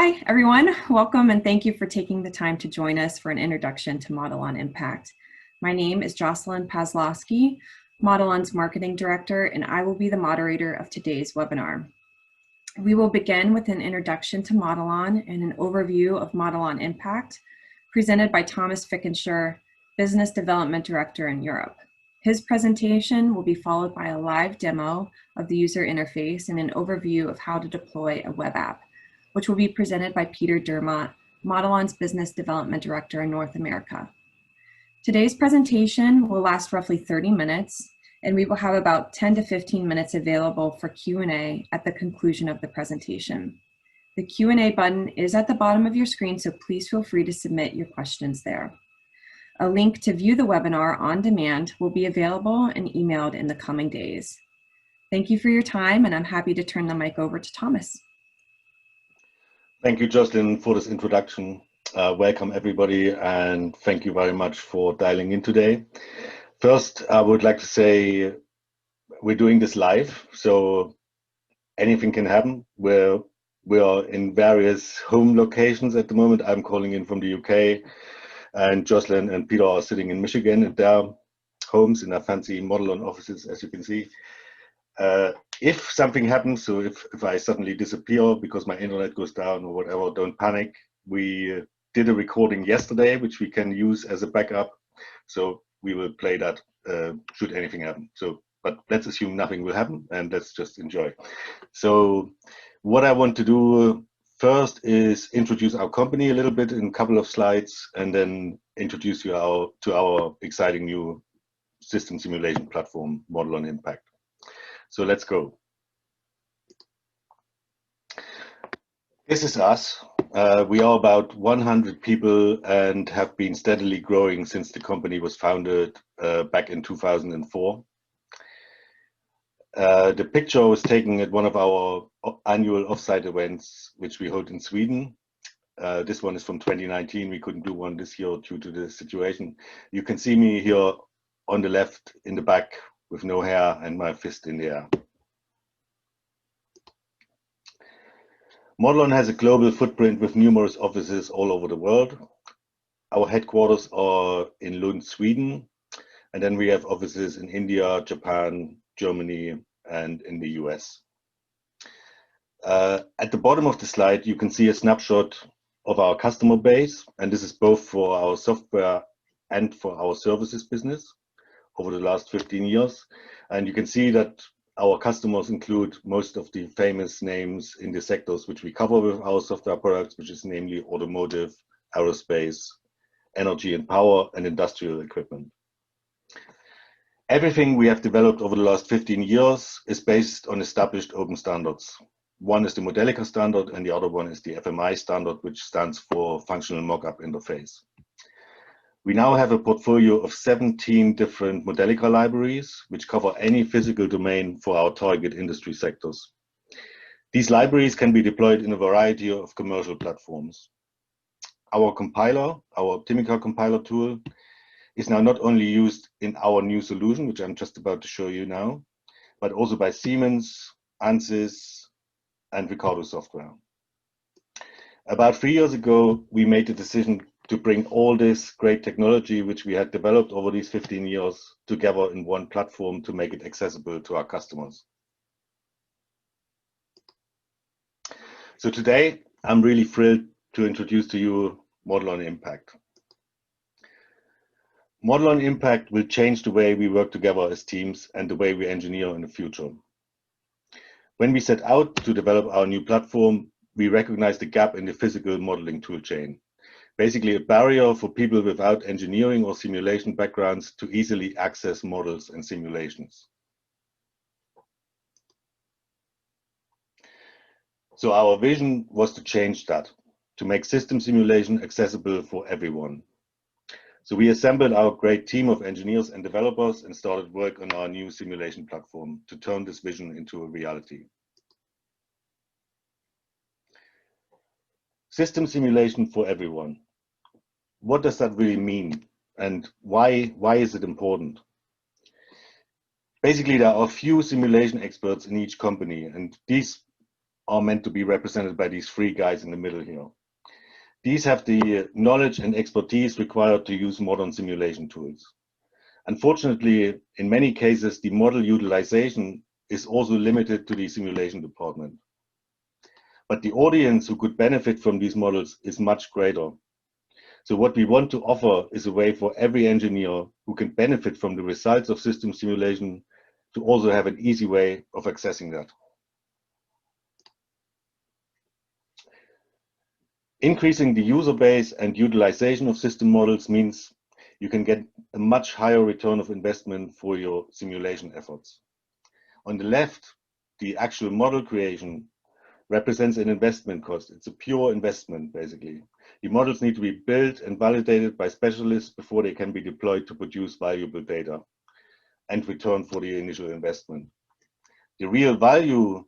Hi, everyone. Welcome and thank you for taking the time to join us for an introduction to Modelon Impact. My name is Jocelyn Pazlowski, Modelon's Marketing Director, and I will be the moderator of today's webinar. We will begin with an introduction to Modelon and an overview of Modelon Impact, presented by Thomas Fickenscher, Business Development Director in Europe. His presentation will be followed by a live demo of the user interface and an overview of how to deploy a web app, which will be presented by Peter Dermott, Modelon's Business Development Director in North America. Today's presentation will last roughly 30 minutes, and we will have about 10 to 15 minutes available for Q&A at the conclusion of the presentation. The Q&A button is at the bottom of your screen, so please feel free to submit your questions there. A link to view the webinar on demand will be available and emailed in the coming days. Thank you for your time, and I'm happy to turn the mic over to Thomas. Thank you, Jocelyn, for this introduction. Welcome, everybody, and thank you very much for dialing in today. First, I would like to say we're doing this live, so anything can happen. We are in various home locations at the moment. I'm calling in from the UK, and Jocelyn and Peter are sitting in Michigan at their homes in their fancy Modelon offices, as you can see. If something happens, so if I suddenly disappear because my internet goes down or whatever, don't panic. We did a recording yesterday, which we can use as a backup. So we will play that should anything happen. But let's assume nothing will happen and let's just enjoy. So what I want to do first is introduce our company a little bit in a couple of slides, and then introduce you to our exciting new system simulation platform, Modelon Impact. So let's go. This is us. We are about 100 people and have been steadily growing since the company was founded back in 2004. The picture was taken at one of our annual offsite events, which we hold in Sweden. This one is from 2019. We couldn't do one this year due to the situation. You can see me here on the left in the back with no hair and my fist in the air. Modelon has a global footprint with numerous offices all over the world. Our headquarters are in Lund, Sweden, and then we have offices in India, Japan, Germany, and in the US. At the bottom of the slide, you can see a snapshot of our customer base, and this is both for our software and for our services business over the last 15 years. And you can see that our customers include most of the famous names in the sectors which we cover with our software products, which is namely automotive, aerospace, energy and power, and industrial equipment. Everything we have developed over the last 15 years is based on established open standards. One is the Modelica standard and the other one is the FMI standard, which stands for Functional Mockup Interface. We now have a portfolio of 17 different Modelica libraries, which cover any physical domain for our target industry sectors. These libraries can be deployed in a variety of commercial platforms. Our compiler, our Optimica compiler tool, is now not only used in our new solution, which I'm just about to show you now, but also by Siemens, Ansys, and Ricardo Software. About 3 years ago, we made the decision to bring all this great technology which we had developed over these 15 years together in one platform to make it accessible to our customers. So today, I'm really thrilled to introduce to you Modelon Impact. Modelon Impact will change the way we work together as teams and the way we engineer in the future. When we set out to develop our new platform, we recognized the gap in the physical modeling tool chain. Basically a barrier for people without engineering or simulation backgrounds to easily access models and simulations. So our vision was to change that, to make system simulation accessible for everyone. So we assembled our great team of engineers and developers and started work on our new simulation platform to turn this vision into a reality. System simulation for everyone. What does that really mean? And why is it important? Basically, there are a few simulation experts in each company, and these are meant to be represented by these three guys in the middle here. These have the knowledge and expertise required to use modern simulation tools. Unfortunately, in many cases, the model utilization is also limited to the simulation department. But the audience who could benefit from these models is much greater. So what we want to offer is a way for every engineer who can benefit from the results of system simulation to also have an easy way of accessing that. Increasing the user base and utilization of system models means you can get a much higher return of investment for your simulation efforts. On the left, the actual model creation represents an investment cost. It's a pure investment, basically. The models need to be built and validated by specialists before they can be deployed to produce valuable data and return for the initial investment. The real value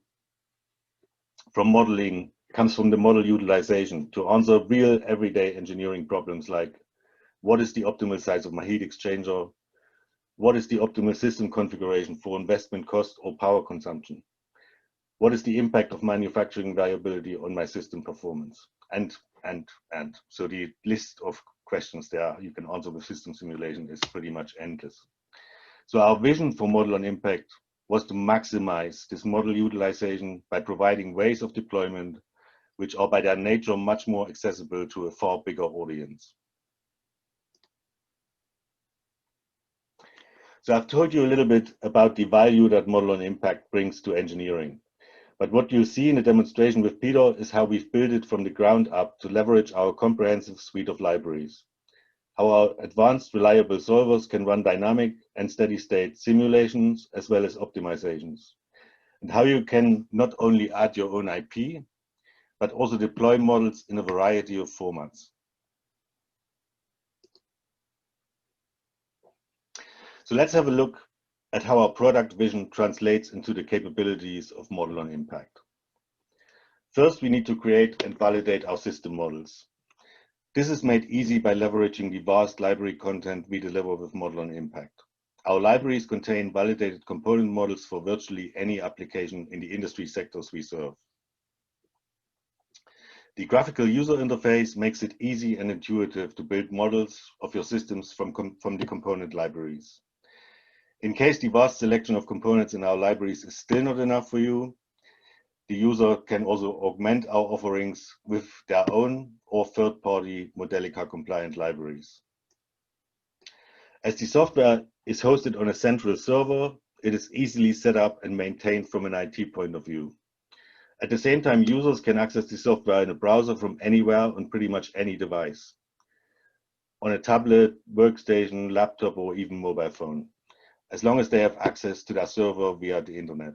from modeling comes from the model utilization to answer real everyday engineering problems like, what is the optimal size of my heat exchanger? What is the optimal system configuration for investment cost or power consumption? What is the impact of manufacturing viability on my system performance? And. So the list of questions there you can answer with system simulation is pretty much endless. So our vision for Modelon Impact was to maximize this model utilization by providing ways of deployment which are by their nature much more accessible to a far bigger audience. So I've told you a little bit about the value that Modelon Impact brings to engineering. But what you see in the demonstration with Peter is how we've built it from the ground up to leverage our comprehensive suite of libraries. How our advanced reliable solvers can run dynamic and steady state simulations as well as optimizations. And how you can not only add your own IP, but also deploy models in a variety of formats. So let's have a look at how our product vision translates into the capabilities of Modelon Impact. First, we need to create and validate our system models. This is made easy by leveraging the vast library content we deliver with Modelon Impact. Our libraries contain validated component models for virtually any application in the industry sectors we serve. The graphical user interface makes it easy and intuitive to build models of your systems from the component libraries. In case the vast selection of components in our libraries is still not enough for you, the user can also augment our offerings with their own or third-party Modelica compliant libraries. As the software is hosted on a central server, it is easily set up and maintained from an IT point of view. At the same time, users can access the software in a browser from anywhere on pretty much any device, on a tablet, workstation, laptop, or even mobile phone, as long as they have access to their server via the internet.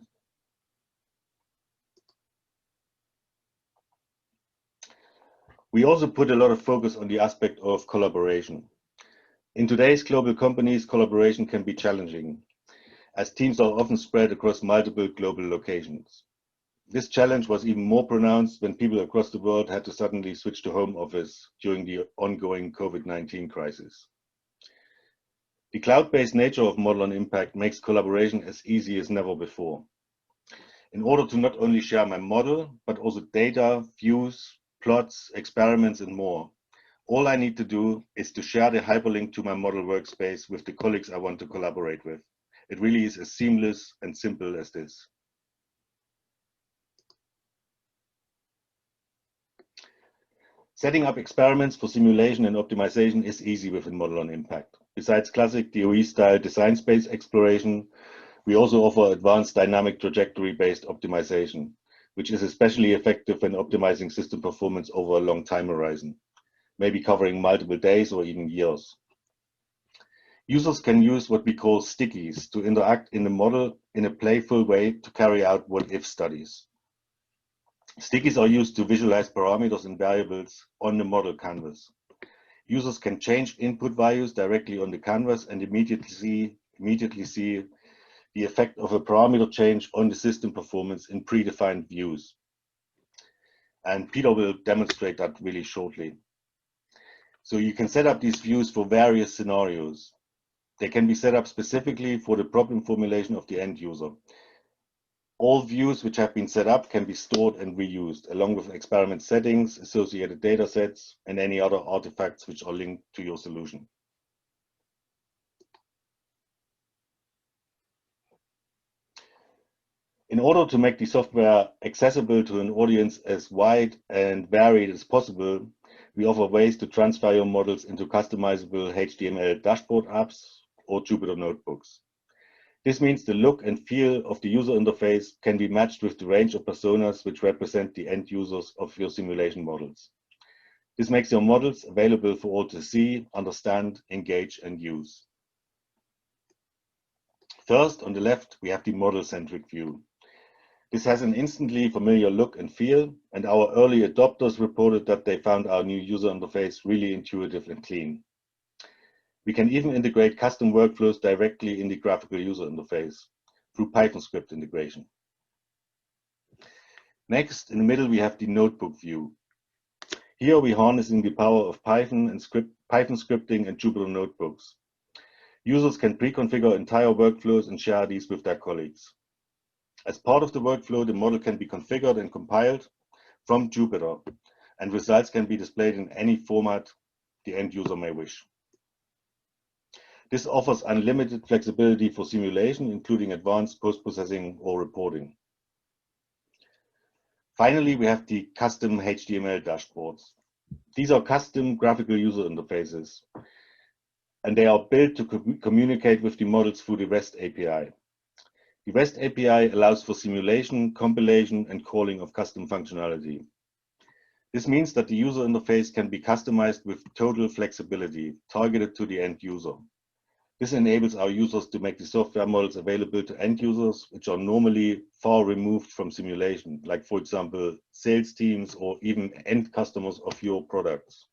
We also put a lot of focus on the aspect of collaboration. In today's global companies, collaboration can be challenging, as teams are often spread across multiple global locations. This challenge was even more pronounced when people across the world had to suddenly switch to home office during the ongoing COVID-19 crisis. The cloud-based nature of Modelon Impact makes collaboration as easy as never before. In order to not only share my model, but also data, views, plots, experiments, and more, all I need to do is to share the hyperlink to my model workspace with the colleagues I want to collaborate with. It really is as seamless and simple as this. Setting up experiments for simulation and optimization is easy within Modelon Impact. Besides classic DOE-style design space exploration, we also offer advanced dynamic trajectory-based optimization, which is especially effective when optimizing system performance over a long time horizon, maybe covering multiple days or even years. Users can use what we call stickies to interact in the model in a playful way to carry out what-if studies. Stickies are used to visualize parameters and variables on the model canvas. Users can change input values directly on the canvas and immediately see the effect of a parameter change on the system performance in predefined views. And Peter will demonstrate that really shortly. So you can set up these views for various scenarios. They can be set up specifically for the problem formulation of the end user. All views which have been set up can be stored and reused, along with experiment settings, associated data sets, and any other artifacts which are linked to your solution. In order to make the software accessible to an audience as wide and varied as possible, we offer ways to transfer your models into customizable HTML dashboard apps or Jupyter notebooks. This means the look and feel of the user interface can be matched with the range of personas which represent the end users of your simulation models. This makes your models available for all to see, understand, engage, and use. First, on the left, we have the model-centric view. This has an instantly familiar look and feel, and our early adopters reported that they found our new user interface really intuitive and clean. We can even integrate custom workflows directly in the graphical user interface through Python script integration. Next, in the middle, we have the notebook view. Here we're harnessing the power of Python and Python scripting and Jupyter notebooks. Users can pre-configure entire workflows and share these with their colleagues. As part of the workflow, the model can be configured and compiled from Jupyter, and results can be displayed in any format the end user may wish. This offers unlimited flexibility for simulation, including advanced post-processing or reporting. Finally, we have the custom HTML dashboards. These are custom graphical user interfaces, and they are built to communicate with the models through the REST API. The REST API allows for simulation, compilation, and calling of custom functionality. This means that the user interface can be customized with total flexibility, targeted to the end user. This enables our users to make the software models available to end users, which are normally far removed from simulation, like, for example, sales teams or even end customers of your products.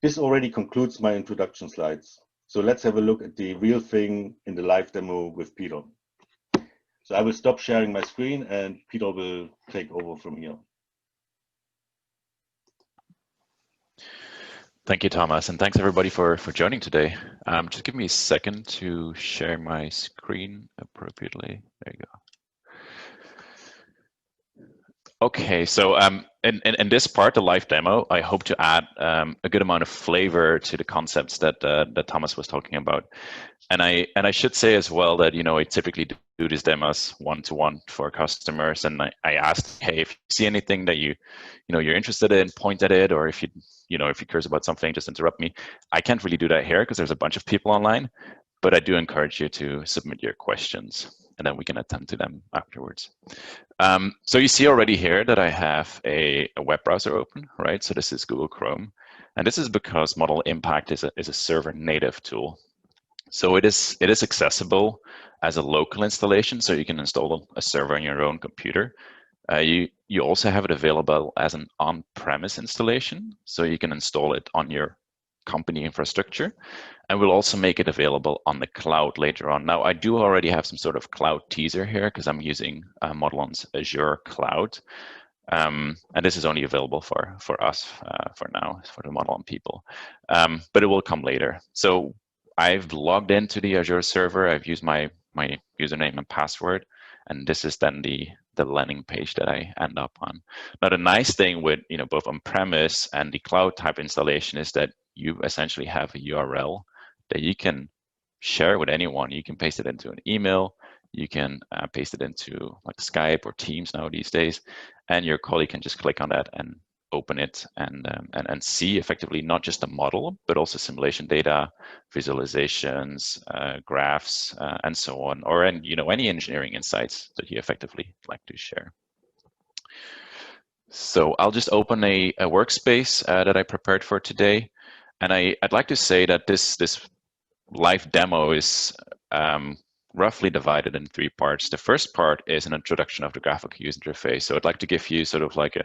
This already concludes my introduction slides. So let's have a look at the real thing in the live demo with Peter. So I will stop sharing my screen and Peter will take over from here. Thank you, Thomas, and thanks everybody for joining today. Just give me a second to share my screen appropriately. There you go. Okay, so in this part, the live demo, I hope to add a good amount of flavor to the concepts that Thomas was talking about. And I should say as well that, I typically do these demos one-to-one for customers, and I asked, hey, if you see anything that you're interested in, point at it, or if you're curious about something, just interrupt me. I can't really do that here because there's a bunch of people online, but I do encourage you to submit your questions, and then we can attend to them afterwards. So you see already here that I have a web browser open, right? So this is Google Chrome, and this is because Modelon Impact is a server native tool. So it is accessible as a local installation, so you can install a server on your own computer. You also have it available as an on-premise installation, so you can install it on your company infrastructure, and we'll also make it available on the cloud later on. Now, I do already have some sort of cloud teaser here because I'm using Modelon's Azure cloud, and this is only available for us for now, for the Modelon people, but it will come later. So I've logged into the Azure server. I've used my username and password, and this is then the landing page that I end up on. Now, the nice thing with both on-premise and the cloud type installation is that you essentially have a URL that you can share with anyone. You can paste it into an email. You can paste it into like Skype or Teams now these days, and your colleague can just click on that and open it and see effectively not just a model, but also simulation data, visualizations, graphs, and so on, or any engineering insights that you effectively like to share. So I'll just open a workspace that I prepared for today, and I'd like to say that this live demo is roughly divided in 3 parts. The first part is an introduction of the graphical user interface. So I'd like to give you sort of like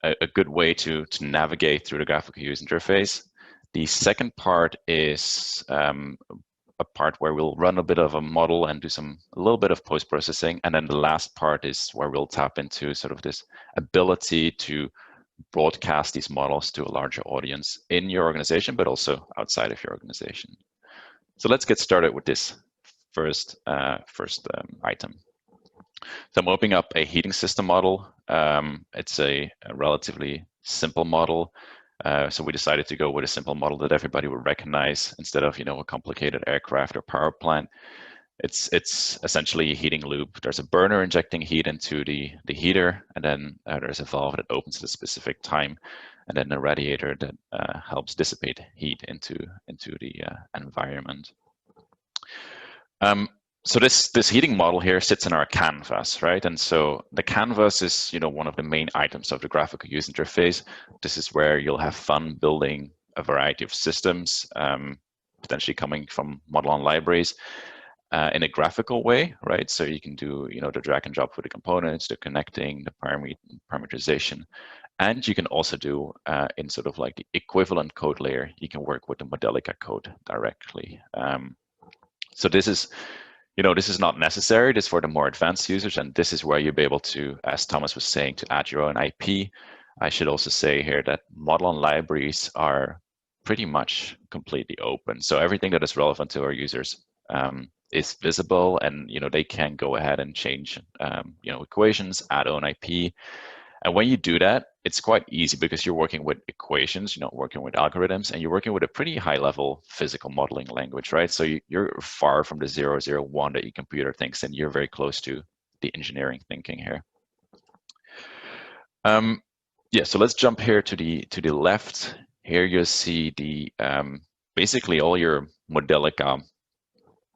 a good way to navigate through the graphical user interface. The second part is a part where we'll run a bit of a model and do a little bit of post-processing. And then the last part is where we'll tap into sort of this ability to broadcast these models to a larger audience in your organization, but also outside of your organization. So let's get started with this first item. So I'm opening up a heating system model. It's a relatively simple model. So we decided to go with a simple model that everybody would recognize instead of, a complicated aircraft or power plant. It's essentially a heating loop. There's a burner injecting heat into the heater, and then there's a valve that opens at a specific time, and then a radiator that helps dissipate heat into the environment. So this heating model here sits in our canvas, right? And so the canvas is, one of the main items of the graphical user interface. This is where you'll have fun building a variety of systems, potentially coming from Modelon libraries, in a graphical way, right? So you can do, the drag and drop for the components, the connecting, the parameterization, and you can also do in sort of like the equivalent code layer, you can work with the Modelica code directly. So this is not necessary. This is for the more advanced users, and this is where you'll be able to, as Thomas was saying, to add your own IP. I should also say here that Modelon libraries are pretty much completely open. So everything that is relevant to our users is visible, and they can go ahead and change equations, add own IP. And when you do that, it's quite easy because you're working with equations, you're not working with algorithms, and you're working with a pretty high level physical modeling language, right? So you're far from the 001 that your computer thinks, and you're very close to the engineering thinking here. Yeah, so let's jump here to the left. Here you'll see the basically all your Modelica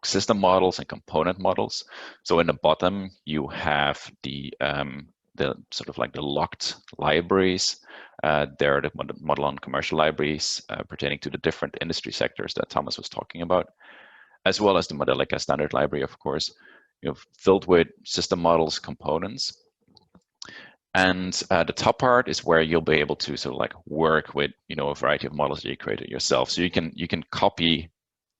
system models and component models. So in the bottom, you have the sort of like the locked libraries. There are the Modelon commercial libraries pertaining to the different industry sectors that Thomas was talking about, as well as the Modelica standard library, of course, filled with system models, components. And the top part is where you'll be able to sort of like work with, a variety of models that you created yourself. So you can copy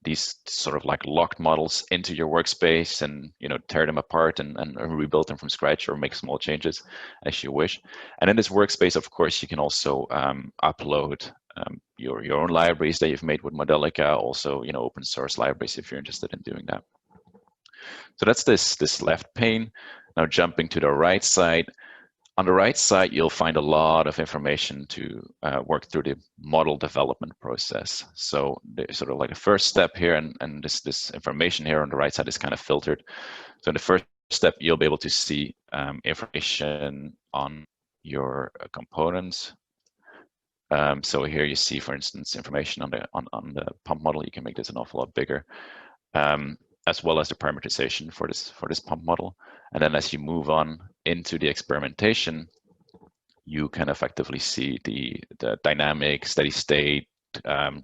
these sort of like locked models into your workspace and tear them apart and rebuild them from scratch or make small changes as you wish. And in this workspace, of course, you can also upload your own libraries that you've made with Modelica, also open source libraries if you're interested in doing that. So that's this left pane. Now jumping to the right side. On the right side, you'll find a lot of information to work through the model development process. So there's sort of like a first step here, and this information here on the right side is kind of filtered. So in the first step, you'll be able to see information on your components. So here you see, for instance, information on the pump model. You can make this an awful lot bigger, as well as the parameterization for this pump model. And then as you move on into the experimentation, you can effectively see the dynamic, steady state,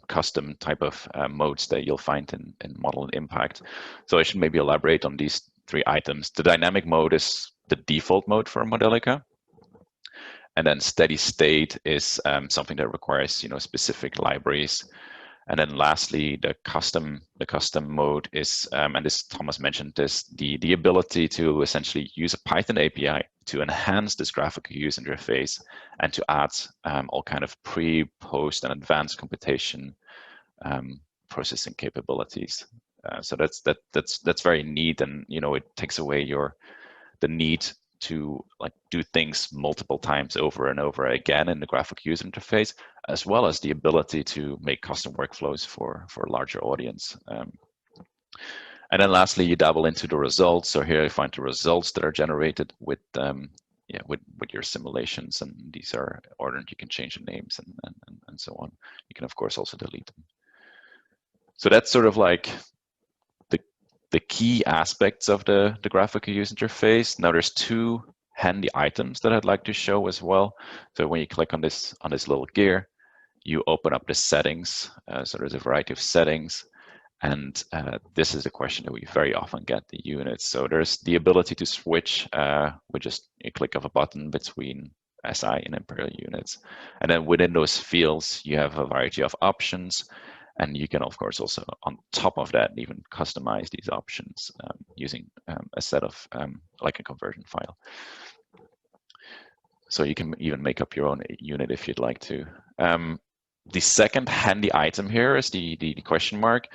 custom type of modes that you'll find in Modelon Impact. So I should maybe elaborate on these three items. The dynamic mode is the default mode for Modelica. And then steady state is something that requires specific libraries. And then lastly, the custom mode is, and this Thomas mentioned this, the ability to essentially use a Python API to enhance this graphical user interface and to add all kind of pre, post, and advanced computation processing capabilities. So that's very neat, and it takes away the need to like do things multiple times over and over again in the graphic user interface, as well as the ability to make custom workflows for a larger audience. And then lastly, you dabble into the results. So here you find the results that are generated with your simulations, and these are ordered. You can change the names and so on. You can of course also delete them. So that's sort of like the key aspects of the graphical user interface. Now there's two handy items that I'd like to show as well. So when you click on this little gear, you open up the settings. So there's a variety of settings, and this is a question that we very often get, the units. So there's the ability to switch with just a click of a button between SI and imperial units. And then within those fields, you have a variety of options. And you can, of course, also on top of that, even customize these options using a set of like a conversion file. So you can even make up your own unit if you'd like to. The second handy item here is the question mark,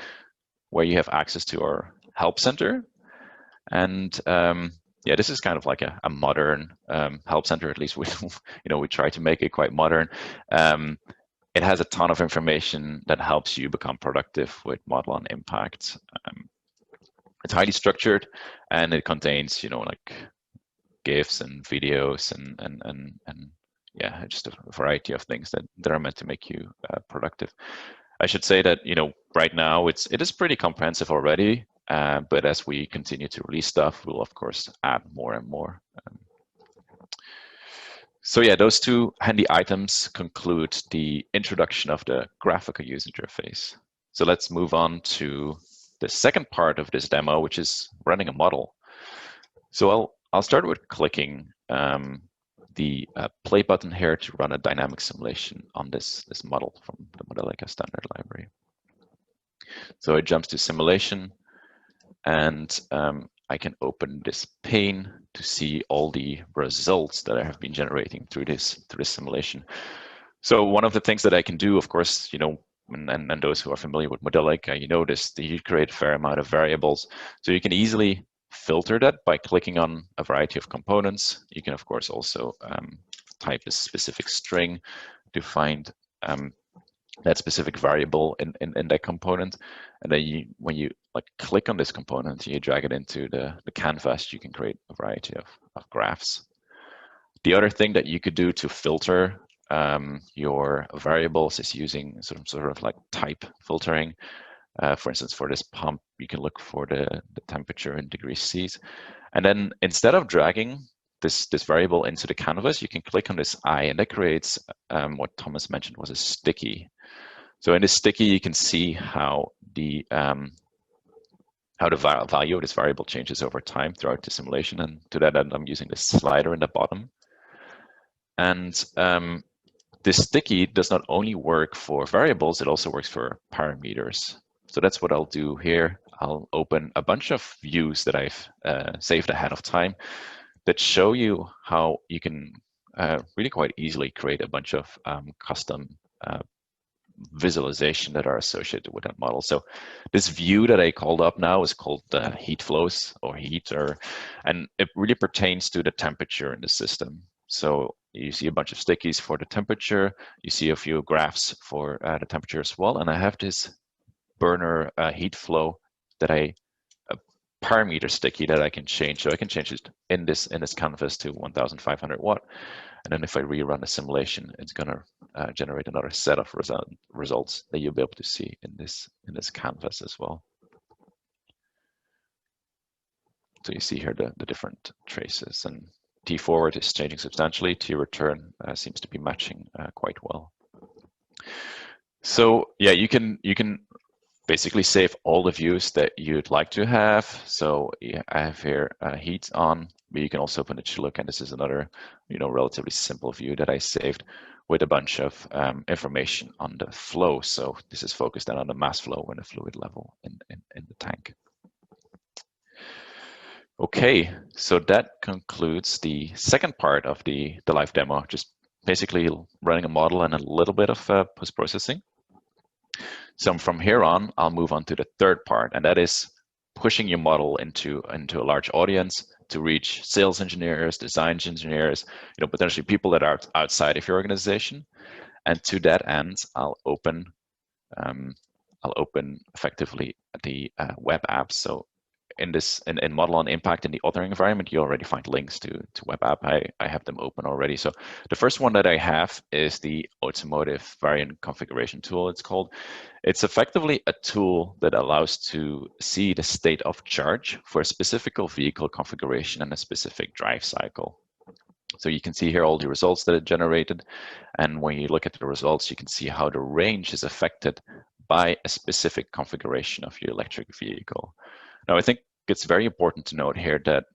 where you have access to our help center. And yeah, this is kind of like a modern help center. At least we, we try to make it quite modern. It has a ton of information that helps you become productive with Modelon Impact. It's highly structured, and it contains, like GIFs and videos and yeah, just a variety of things that are meant to make you productive. I should say that, right now it is pretty comprehensive already, but as we continue to release stuff, we'll of course add more and more. So yeah, those two handy items conclude the introduction of the graphical user interface. So let's move on to the second part of this demo, which is running a model. So I'll start with clicking the play button here to run a dynamic simulation on this model from the Modelon standard library. So it jumps to simulation, and I can open this pane to see all the results that I have been generating through this simulation. So one of the things that I can do, of course, and those who are familiar with Modelon, you notice that you create a fair amount of variables. So you can easily filter that by clicking on a variety of components. You can, of course, also type a specific string to find that specific variable in that component. And then when you click on this component, you drag it into the canvas, you can create a variety of graphs. The other thing that you could do to filter your variables is using sort of like type filtering. For instance, for this pump, you can look for the temperature in degrees Celsius. And then instead of dragging this variable into the canvas, you can click on this eye, and that creates what Thomas mentioned was a sticky. So in this sticky, you can see how the value of this variable changes over time throughout the simulation. And to that end, I'm using this slider in the bottom. And this sticky does not only work for variables, it also works for parameters. So that's what I'll do here. I'll open a bunch of views that I've saved ahead of time that show you how you can really quite easily create a bunch of custom visualization that are associated with that model. So this view that I called up now is called heat flows or heater, and it really pertains to the temperature in the system. So you see a bunch of stickies for the temperature, you see a few graphs for the temperature as well, and I have this burner heat flow that a parameter sticky that I can change. So I can change it in this canvas to 1500 watt. And then if I rerun the simulation, it's going to generate another set of results that you'll be able to see in this canvas as well. So you see here the different traces, and T forward is changing substantially. T return seems to be matching quite well. So yeah, you can basically save all the views that you'd like to have. So yeah, I have here heat on, but you can also open it to look, and this is another, relatively simple view that I saved with a bunch of information on the flow. So this is focused on the mass flow and the fluid level in the tank. Okay, so that concludes the second part of the live demo, just basically running a model and a little bit of post-processing. So from here on, I'll move on to the third part, and that is pushing your model into a large audience to reach sales engineers, design engineers, potentially people that are outside of your organization. And to that end, I'll open effectively the web apps. So in Modelon Impact, in the authoring environment, you already find links to web app. I have them open already. So the first one that I have is the automotive variant configuration tool, it's called. It's effectively a tool that allows to see the state of charge for a specific vehicle configuration and a specific drive cycle. So you can see here all the results that it generated. And when you look at the results, you can see how the range is affected by a specific configuration of your electric vehicle. Now, I think it's very important to note here that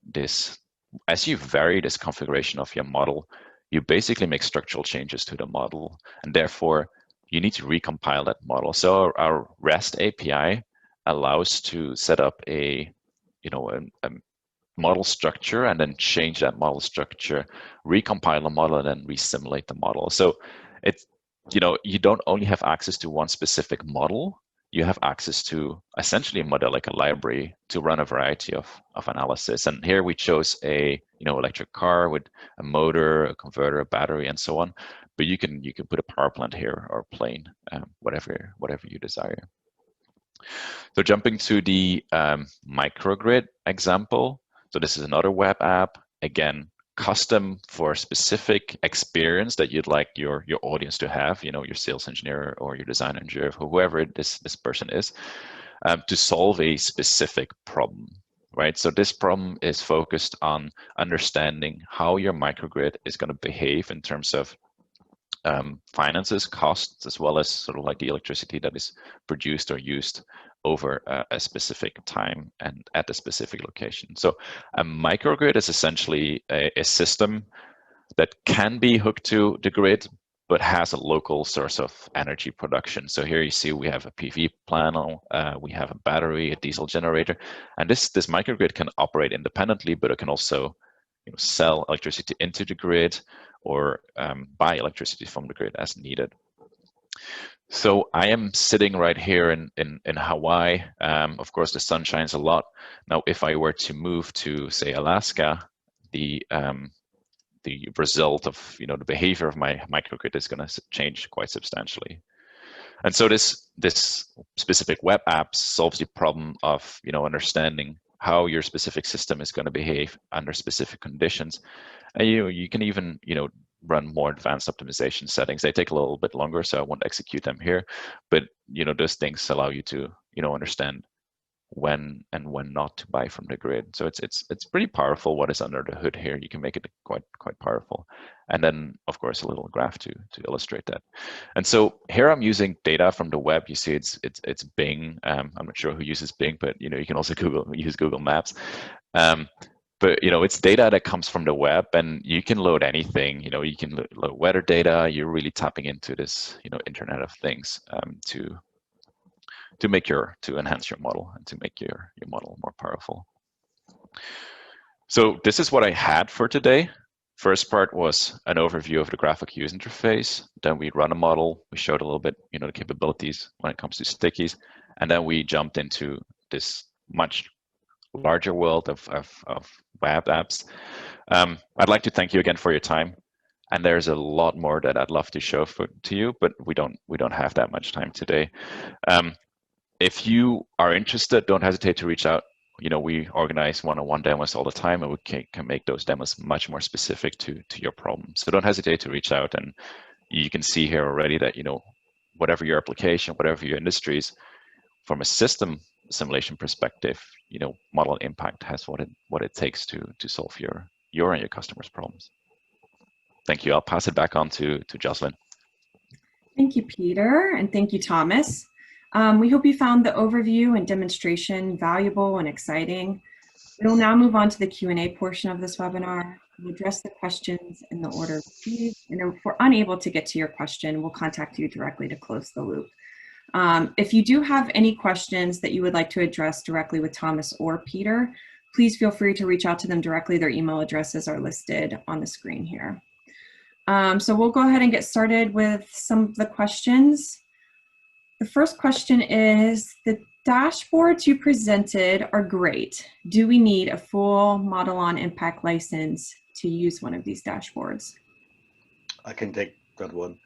as you vary this configuration of your model, you basically make structural changes to the model, and therefore you need to recompile that model. So our REST API allows to set up a model structure and then change that model structure, recompile the model, and then resimulate the model. So it's you don't only have access to one specific model. you have access to essentially a model like a library to run a variety of analysis. And here we chose a electric car with a motor, a converter, a battery, and so on. But you can put a power plant here or a plane, whatever you desire. So jumping to the Microgrid example. So this is another web app, again, custom for a specific experience that you'd like your audience to have, your sales engineer or your design engineer, whoever this person is, to solve a specific problem, right? So this problem is focused on understanding how your microgrid is going to behave in terms of finances, costs, as well as sort of like the electricity that is produced or used over a specific time and at a specific location. So a microgrid is essentially a system that can be hooked to the grid, but has a local source of energy production. So here you see we have a PV panel, we have a battery, a diesel generator, and this microgrid can operate independently, but it can also sell electricity into the grid or buy electricity from the grid as needed. So I am sitting right here in Hawaii. Of course, the sun shines a lot. Now, if I were to move to, say, Alaska, the result of the behavior of my microgrid is going to change quite substantially. And so this specific web app solves the problem of understanding how your specific system is going to behave under specific conditions. And you can even run more advanced optimization settings. They take a little bit longer, so I won't execute them here. But those things allow you to understand when and when not to buy from the grid. So it's pretty powerful what is under the hood here. You can make it quite powerful. And then of course a little graph to illustrate that. And so here I'm using data from the web. You see it's Bing. I'm not sure who uses Bing, but you can also use Google Maps. But it's data that comes from the web, and you can load anything. You can load weather data. You're really tapping into this Internet of Things to enhance your model and to make your model more powerful. So this is what I had for today. First part was an overview of the graphic user interface. Then we run a model. We showed a little bit, the capabilities when it comes to stickies, and then we jumped into this much larger world of web apps. I'd like to thank you again for your time. And there's a lot more that I'd love to show to you, but we don't have that much time today. If you are interested, don't hesitate to reach out. We organize one-on-one demos all the time, and we can make those demos much more specific to your problem. So don't hesitate to reach out, and you can see here already that whatever your application, whatever your industries, from a system simulation perspective, Modelon Impact has what it takes to solve your and your customers' problems. Thank you. I'll pass it back on to Jocelyn. Thank you, Peter, and thank you, Thomas. We hope you found the overview and demonstration valuable and exciting. We'll now move on to the Q&A portion of this webinar. We'll address the questions in the order received, and if we're unable to get to your question, we'll contact you directly to close the loop. If you do have any questions that you would like to address directly with Thomas or Peter, please feel free to reach out to them directly. Their email addresses are listed on the screen here. So we'll go ahead and get started with some of the questions. The first question is, the dashboards you presented are great. Do we need a full Modelon Impact license to use one of these dashboards? I can take that one.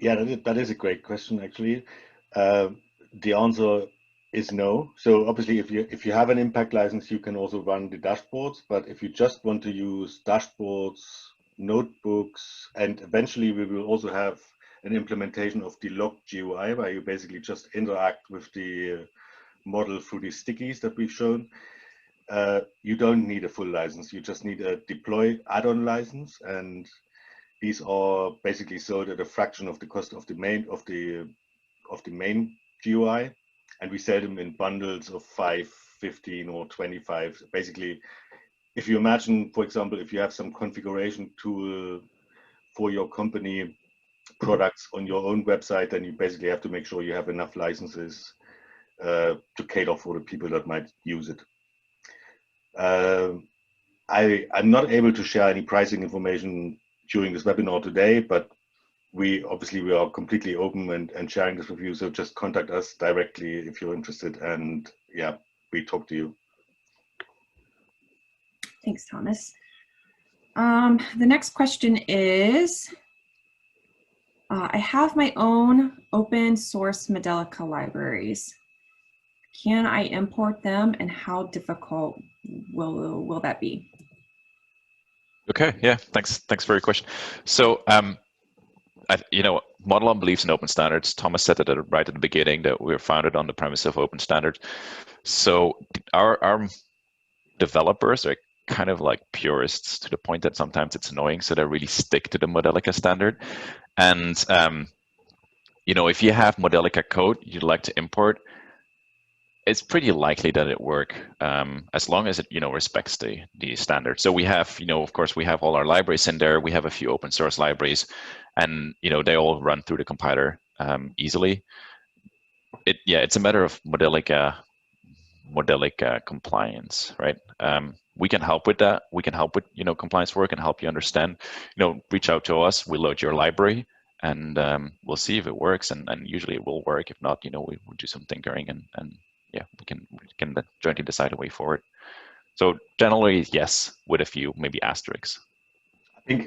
Yeah, that is a great question, actually. The answer is no. So obviously, if you have an Impact license, you can also run the dashboards. But if you just want to use dashboards, notebooks, and eventually we will also have an implementation of the log GUI, where you basically just interact with the model through the stickies that we've shown. You don't need a full license. You just need a deploy add-on license, and these are basically sold at a fraction of the cost of the main GUI, and we sell them in bundles of 5, 15, or 25. Basically, if you imagine, for example, if you have some configuration tool for your company products on your own website, then you basically have to make sure you have enough licenses to cater for the people that might use it. I'm not able to share any pricing information during this webinar today, but we are completely open and sharing this with you. So just contact us directly if you're interested, and yeah, we talk to you. Thanks, Thomas. The next question is, I have my own open source Modelica libraries. Can I import them, and how difficult will that be? Okay, yeah, thanks for your question. So, Modelon believes in open standards. Thomas said that right at the beginning, that we're founded on the premise of open standards. So our developers are kind of like purists to the point that sometimes it's annoying. So they really stick to the Modelica standard. And if you have Modelica code you'd like to import, it's pretty likely that it work as long as it respects the standard. So we have of course we have all our libraries in there. We have a few open source libraries, and they all run through the compiler easily. It's a matter of Modelica compliance, right? We can help with that. We can help with compliance work and help you understand. Reach out to us. We load your library, and we'll see if it works. And usually it will work. If not, we'll do some tinkering, and yeah, we can jointly decide a way forward. So generally, yes, with a few maybe asterisks.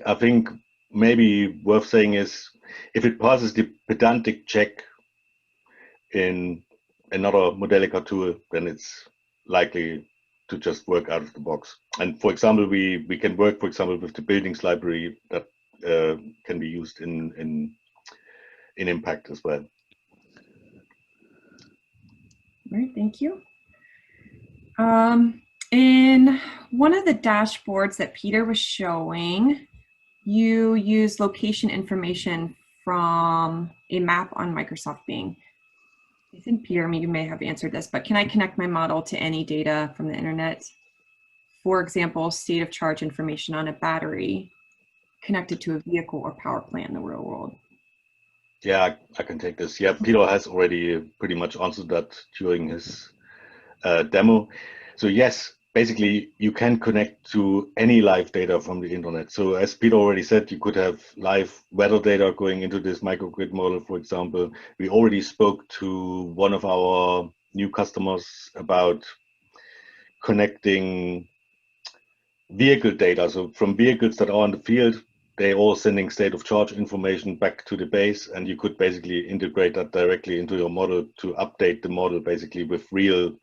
I think maybe worth saying is, if it passes the pedantic check in another Modelica tool, then it's likely to just work out of the box. And for example, we can work, for example, with the buildings library that can be used in Impact as well. All right, thank you. In one of the dashboards that Peter was showing, you use location information from a map on Microsoft Bing. I think Peter, you may have answered this, but can I connect my model to any data from the internet? For example, state of charge information on a battery connected to a vehicle or power plant in the real world. Yeah, I can take this. Yeah, Peter has already pretty much answered that during his demo. So yes, basically you can connect to any live data from the internet. So as Peter already said, you could have live weather data going into this microgrid model, for example. We already spoke to one of our new customers about connecting vehicle data. So from vehicles that are in the field, they're all sending state of charge information back to the base, and you could basically integrate that directly into your model to update the model basically with real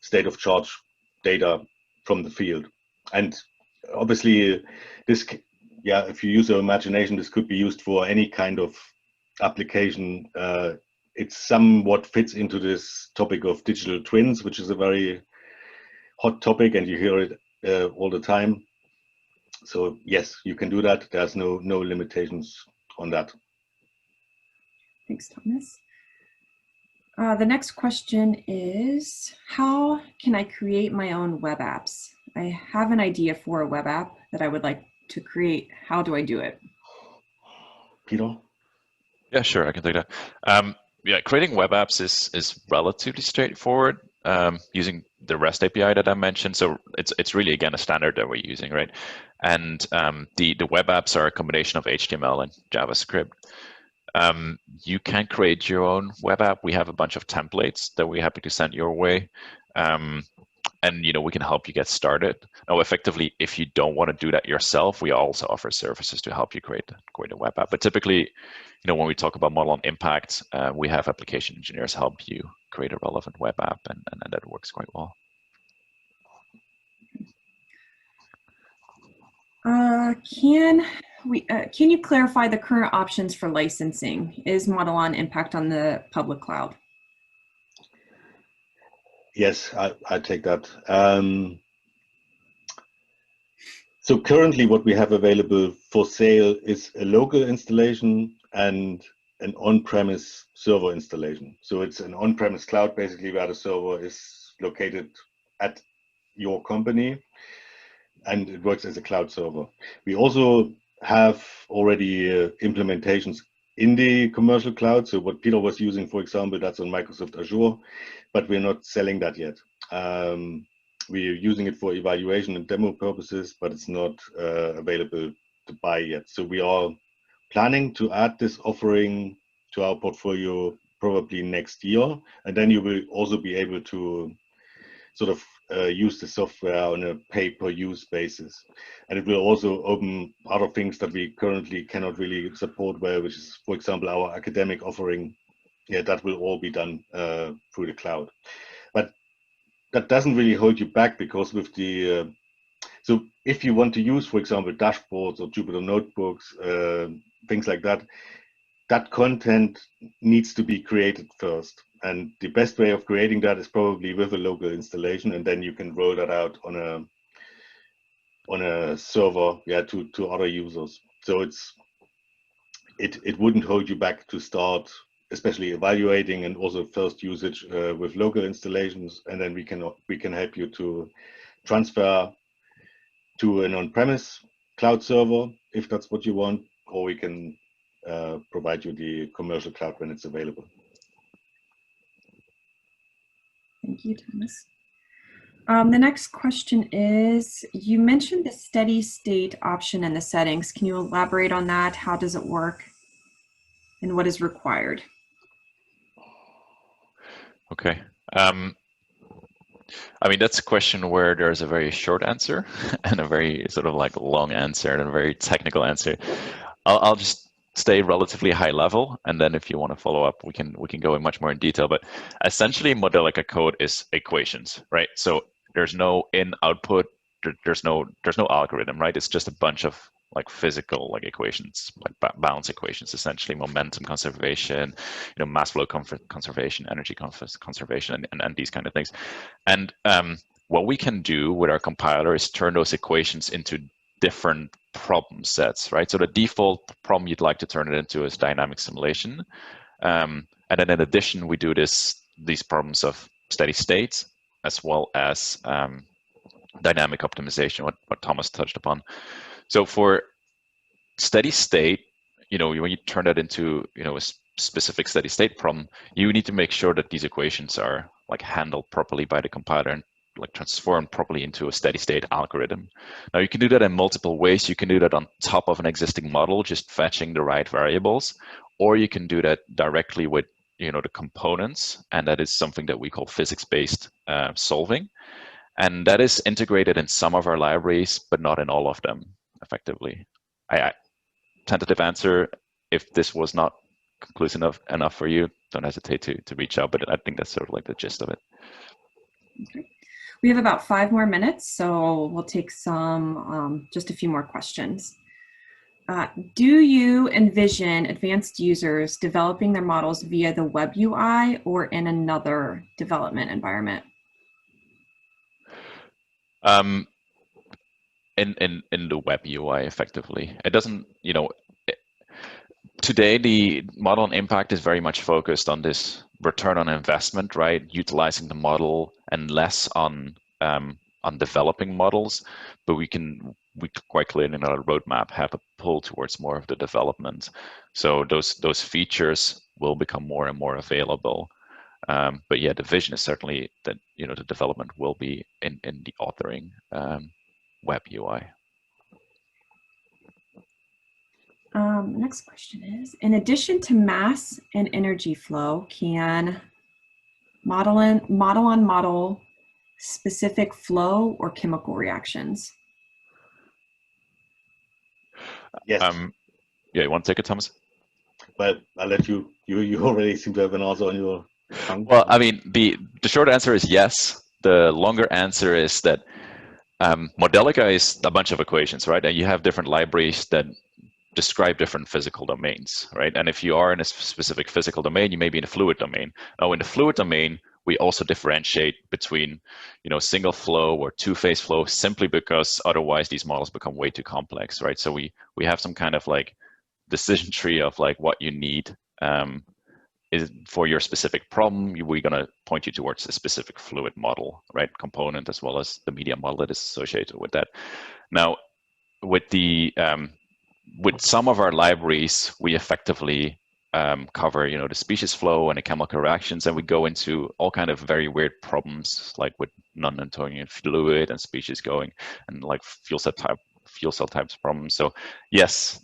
state of charge data from the field. And obviously this, if you use your imagination, this could be used for any kind of application. It somewhat fits into this topic of digital twins, which is a very hot topic, and you hear it all the time. So yes, you can do that. There's no limitations on that. Thanks, Thomas. The next question is, how can I create my own web apps? I have an idea for a web app that I would like to create. How do I do it? Peter? Yeah, sure, I can take that. Creating web apps is relatively straightforward using the REST API that I mentioned. So it's really, again, a standard that we're using, right? And the web apps are a combination of HTML and JavaScript. You can create your own web app. We have a bunch of templates that we're happy to send your way. And we can help you get started. Now, effectively, if you don't want to do that yourself, we also offer services to help you create a web app. But typically, when we talk about Modelon Impact, we have application engineers help you create a relevant web app, and that works quite well. Can you clarify the current options for licensing? Is Modelon Impact on the public cloud? Yes, I take that. So currently what we have available for sale is a local installation and an on-premise server installation. So it's an on-premise cloud, basically, where the server is located at your company, and it works as a cloud server. We also have already implementations in the commercial cloud. So what Peter was using, for example, that's on Microsoft Azure, but we're not selling that yet. We're using it for evaluation and demo purposes, but it's not available to buy yet. So we are planning to add this offering to our portfolio probably next year, and then you will also be able to sort of use the software on a pay-per-use basis. And it will also open other things that we currently cannot really support well, which is, for example, our academic offering. Yeah, that will all be done through the cloud. But that doesn't really hold you back, because with the so if you want to use, for example, dashboards or Jupyter notebooks, things like that, that content needs to be created first. And the best way of creating that is probably with a local installation, and then you can roll that out on a server, yeah, to other users. So it wouldn't hold you back to start, especially evaluating and also first usage with local installations, and then we can help you to transfer to an on-premise cloud server if that's what you want, or we can provide you the commercial cloud when it's available. Thank you, Thomas. The next question is, you mentioned the steady state option in the settings. Can you elaborate on that? How does it work? And what is required? Okay. I mean, that's a question where there's a very short answer and a very sort of like long answer and a very technical answer. I'll just stay relatively high level, and then if you want to follow up, we can go in much more in detail. But essentially, Modelica code is equations, right? So there's no in output. There's no algorithm, right? It's just a bunch of like physical like equations, like balance equations, essentially momentum conservation, mass flow conservation, energy conservation, and these kind of things. And what we can do with our compiler is turn those equations into different problem sets, right? So the default problem you'd like to turn it into is dynamic simulation. And then in addition, we do these problems of steady state as well as dynamic optimization, what Thomas touched upon. So for steady state, when you turn that into a specific steady state problem, you need to make sure that these equations are like handled properly by the compiler and like transformed properly into a steady state algorithm. Now you can do that in multiple ways. You can do that on top of an existing model, just fetching the right variables, or you can do that directly with the components, and that is something that we call physics-based solving. And that is integrated in some of our libraries, but not in all of them, effectively. Tentative answer, if this was not conclusive enough for you, don't hesitate to reach out, but I think that's sort of like the gist of it. Okay. We have about 5 more minutes, so we'll take just a few more questions. Do you envision advanced users developing their models via the web UI or in another development environment? In the web UI, effectively. It doesn't, today the Modelon Impact is very much focused on this return on investment, right? Utilizing the model and less on developing models, but we quite clearly in our roadmap have a pull towards more of the development. So those features will become more and more available. But yeah, the vision is certainly that the development will be in the authoring web UI. Next question is, in addition to mass and energy flow, can Modelon model specific flow or chemical reactions? Yes. Yeah, you want to take it, Thomas? But I'll let you. You already seem to have an answer on your tongue. Well, I mean, the short answer is yes. The longer answer is that Modelica is a bunch of equations, right? And you have different libraries that describe different physical domains, right? And if you are in a specific physical domain, you may be in a fluid domain. Now, in the fluid domain, we also differentiate between, single flow or two-phase flow, simply because otherwise these models become way too complex, right? So we have some kind of like decision tree of like what you need is for your specific problem. We're going to point you towards a specific fluid model, right? Component as well as the media model that is associated with that. Now, with some of our libraries, we effectively cover, the species flow and the chemical reactions, and we go into all kind of very weird problems, like with non-Newtonian fluid and species going, and like fuel cell types problems. So yes,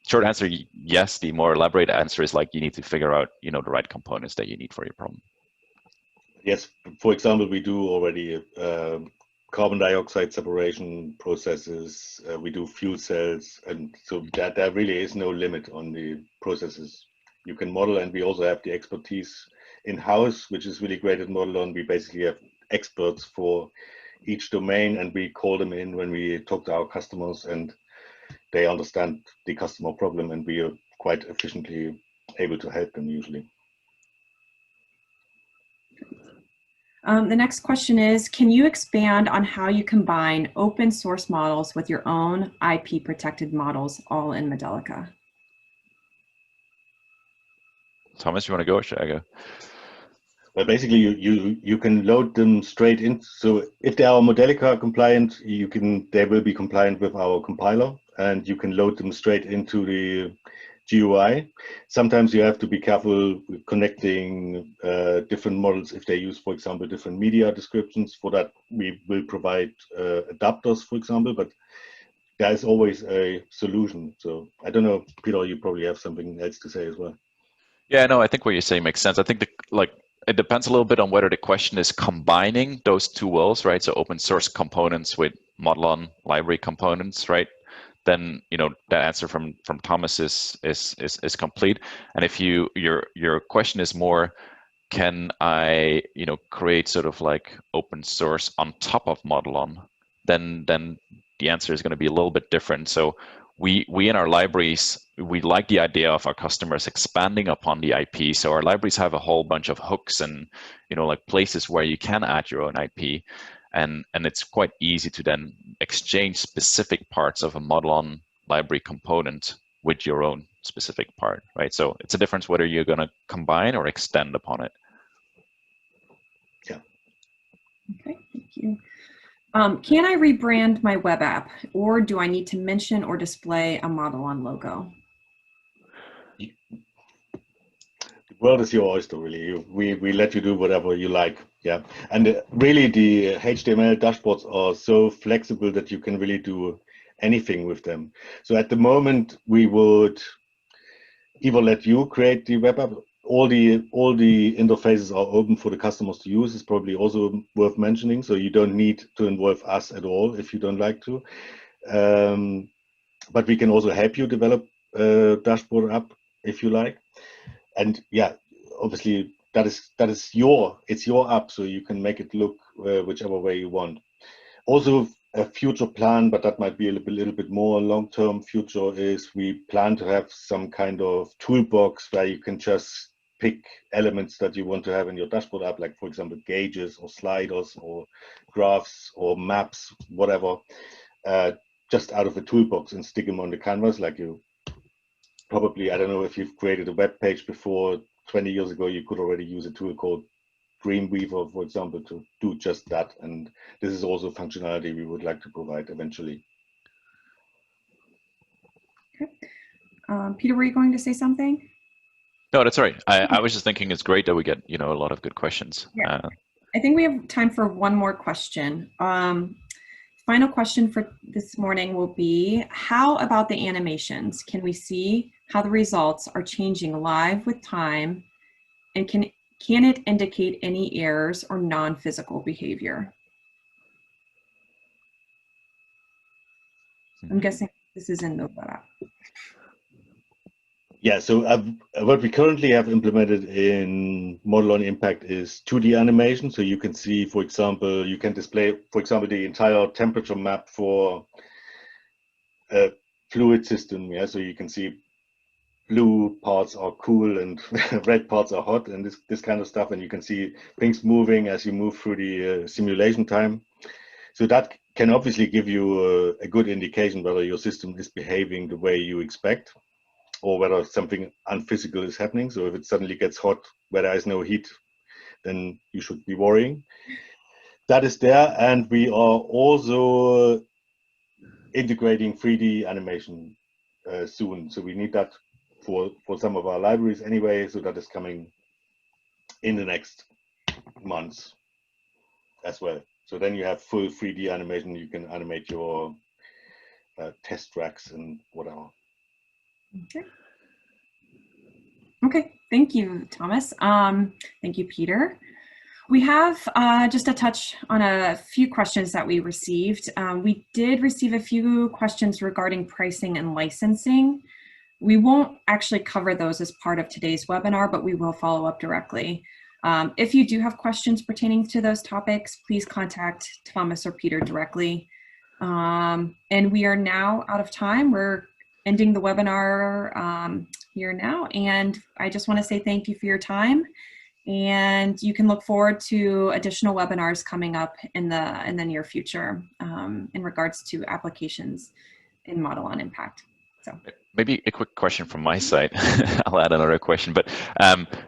short answer, yes. The more elaborate answer is like you need to figure out, the right components that you need for your problem. Yes, for example, we do already carbon dioxide separation processes. We do fuel cells, and so that there really is no limit on the processes you can model. And we also have the expertise in-house, which is really great at Modelon. We basically have experts for each domain, and we call them in when we talk to our customers, and they understand the customer problem, and we are quite efficiently able to help them usually. The next question is, can you expand on how you combine open source models with your own IP protected models all in Modelica? Thomas, you want to go or should I go? Well, basically, you can load them straight in. So if they are Modelica compliant, they will be compliant with our compiler, and you can load them straight into the GUI. Sometimes you have to be careful with connecting different models if they use, for example, different media descriptions. For that, we will provide adapters, for example, but there is always a solution. So I don't know, Peter, you probably have something else to say as well. Yeah, no, I think what you're saying makes sense. I think it depends a little bit on whether the question is combining those two worlds, right? So open source components with Modelon library components, right? Then that answer from Thomas is complete. And if your question is more, can I create sort of like open source on top of Modelon, then the answer is going to be a little bit different. So we in our libraries, we like the idea of our customers expanding upon the IP. So our libraries have a whole bunch of hooks and like places where you can add your own IP, and it's quite easy to then exchange specific parts of a Modelon library component with your own specific part, right? So it's a difference whether you're going to combine or extend upon it. Yeah. Okay, thank you. Can I rebrand my web app, or do I need to mention or display a Modelon logo? The world is your oyster, really. We let you do whatever you like. Yeah. And really, the HTML dashboards are so flexible that you can really do anything with them. So at the moment, we would either let you create the web app. All the interfaces are open for the customers to use. Is probably also worth mentioning. So you don't need to involve us at all if you don't like to. But we can also help you develop a dashboard app if you like. And yeah, obviously it's your app, so you can make it look whichever way you want. Also, a future plan, but that might be a little bit more long-term future, is we plan to have some kind of toolbox where you can just pick elements that you want to have in your dashboard app, like for example gauges or sliders or graphs or maps, whatever, just out of a toolbox and stick them on the canvas. Like you probably, I don't know if you've created a web page before. 20 years ago, you could already use a tool called Dreamweaver, for example, to do just that. And this is also functionality we would like to provide eventually. Okay. Peter, were you going to say something? No, that's all right. I was just thinking it's great that we get a lot of good questions. Yeah. I think we have time for one more question. Final question for this morning will be, how about the animations? Can we see how the results are changing live with time? And can it indicate any errors or non-physical behavior? I'm guessing this is in the web app. Yeah, so what we currently have implemented in Modelon Impact is 2D animation. So you can see, for example, you can display, for example, the entire temperature map for a fluid system. Yeah, so you can see blue parts are cool and red parts are hot, and this kind of stuff. And you can see things moving as you move through the simulation time. So that can obviously give you a good indication whether your system is behaving the way you expect, or whether something unphysical is happening. So if it suddenly gets hot where there is no heat, then you should be worrying. That is there, and we are also integrating 3D animation soon. So we need that for some of our libraries anyway, so that is coming in the next months as well. So then you have full 3D animation. You can animate your test tracks and whatever. Okay. Okay, thank you, Thomas. Thank you, Peter. We have just to touch on a few questions that we received. We did receive a few questions regarding pricing and licensing. We won't actually cover those as part of today's webinar, but we will follow up directly. If you do have questions pertaining to those topics, please contact Thomas or Peter directly. And we are now out of time. We're ending the webinar here now. And I just want to say thank you for your time. And you can look forward to additional webinars coming up in the near future in regards to applications in Modelon Impact. So maybe a quick question from my side. I'll add another question, but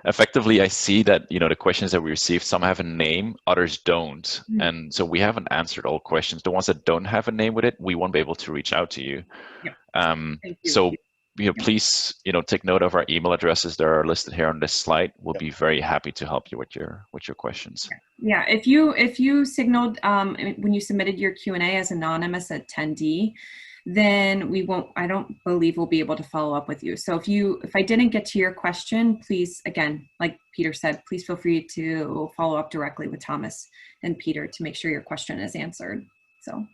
effectively I see that, you know, the questions that we received, some have a name, others don't. Mm-hmm. And so we haven't answered all questions. The ones that don't have a name with it, we won't be able to reach out to you. Yep. Thank you. So, you know, please, you know, take note of our email addresses that are listed here on this slide. We'll be very happy to help you with your questions. Yeah, if you signaled when you submitted your Q&A as anonymous attendee, then I don't believe we'll be able to follow up with you. So if I didn't get to your question, please, again, like Peter said, please feel free to follow up directly with Thomas and Peter to make sure your question is answered. So,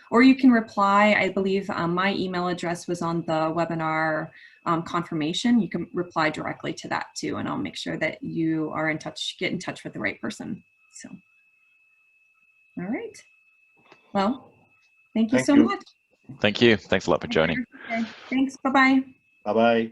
or you can reply, I believe my email address was on the webinar confirmation. You can reply directly to that too, and I'll make sure that you are in touch, get in touch with the right person. So, all right. Well, thank you so much. Thank you. Thanks a lot for joining. Okay. Thanks. Bye-bye. Bye-bye.